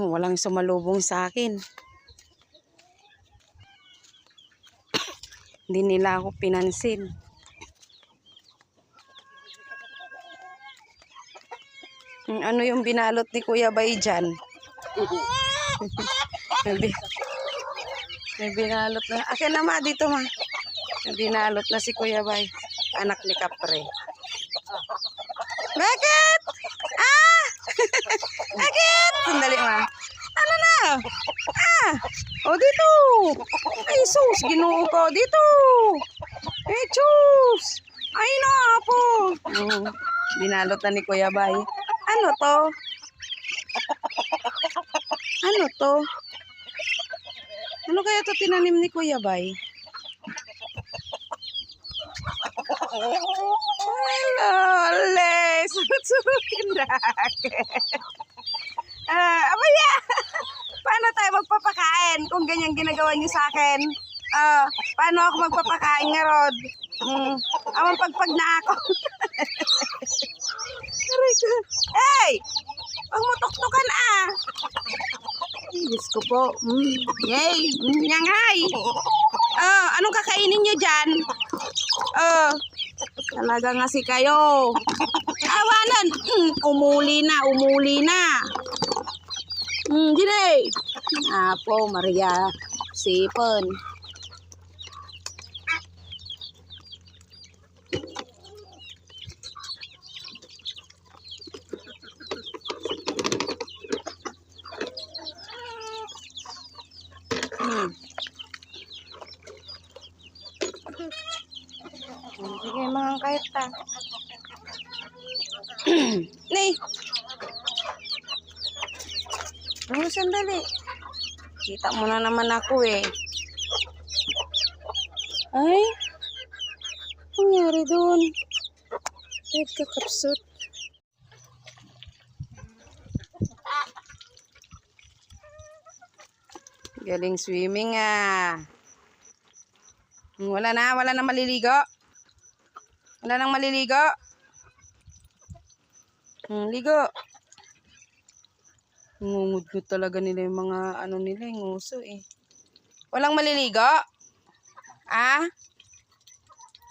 Walang sumalubong sa akin. Hindi nila ako pinansin. Ano yung binalot ni Kuya Bay dyan? May binalot na. Akin na ma, dito ma. May binalot na si Kuya Bay. Anak ni Kapre. Bakit? Ah! Bakit? Sandali ma. Ano na? Ah! O dito. Ay sus, ginoo ko. Dito. Eh sus. Ay na po. Binalot na ni Kuya Bay. Ano to? Ano to? Ano kaya to tinanim ni Kuya Bay? Lole, susukin raket. Abaya, paano tayo magpapakain kung ganyan ginagawa niyo sa akin? Paano ako magpapakain nga, Rod? Amang pagpag na ako. Hey! Pag mutok-tukan Diyos ko po. Yay! Nyanghay! Anong kakainin nyo dyan? Talaga nga si kayo. Awanan! Umuli na. Gine! Apo, Maria. Sipon. Sige mga kahit ta. Nay. Sandali. Kita mo na naman ako eh. Ay. Ang nangyari doon? Nagkakapsot. Galing swimming Wala na maliligo. Wala nang maliligo. Ligo. Ngungud-ngud talaga nila yung mga ano nila, yung uso eh. Walang maliligo?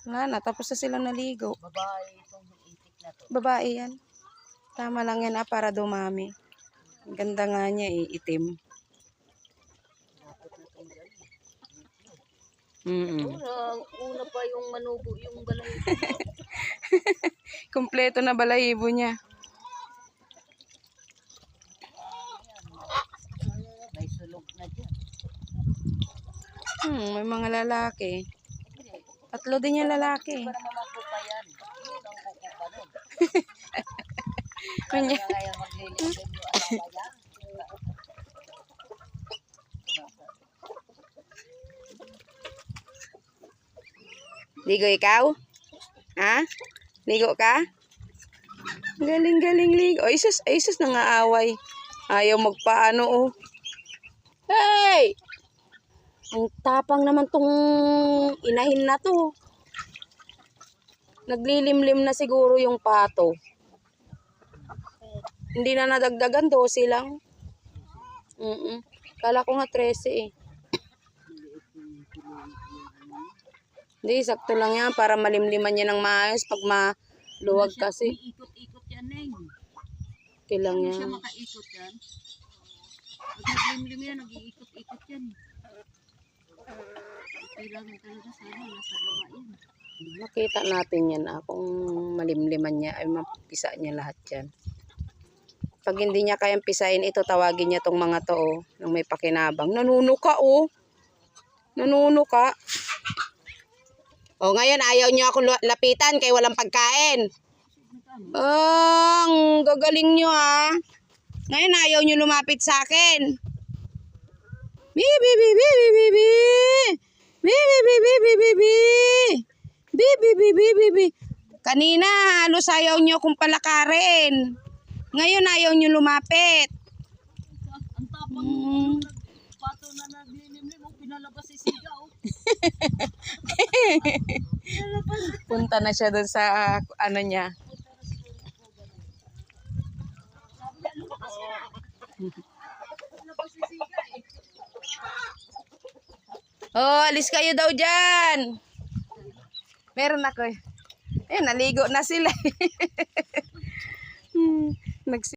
Wala na, tapos na silang naligo. Babae itong itik na to. Babae yan. Tama lang yan para dumami. Ang ganda nga niya itim. Una pa yung manubo yung balahibo. Kompleto na balahibo niya. May sulog na dyan. May mga lalaki. 3 din yung lalaki. Para mamakupa yan. Yun ang kukupa nun. Kanya. Kaya maglilingin yung asawa yan. Ligo ikaw? Ligo ka? Galing ligo. Ay sus nangaaway. Ayaw magpaano Hey! Ang tapang naman tong inahin na to. Naglilimlim na siguro yung pato. Hindi na nadagdagan, 12 lang. Kala ko nga 13 Hindi, sakto lang yan para malimliman niya ng maayos pag maluwag kasi. Ikot-ikot yan Okay lang Hindi yan. siya makaikot yan. Pag naglimlim yan, nag-iikot-ikot yan. Kailangan talaga sana nasa baba yan. Makita natin yan kung malimliman niya ay mapisa niya lahat yan. Pag hindi niya kayang pisain ito, tawagin niya tong mga to nang may pakinabang. Nanunuka Nanunuka. Ngayon ayaw niyo ako lapitan kay walang pagkain. Ang gagaling niyo Ngayon ayaw niyo lumapit sa akin. Bibi. Kanina halos ayaw niyo akong palakarin. Ngayon ayaw niyo lumapit. Ang tapang mo, pato na naglilimlim, pinalabas si Sigaw. Punta na siya doon sa ano niya. Oh, alis kayo daw dyan. Meron ako eh. Naligo na sila.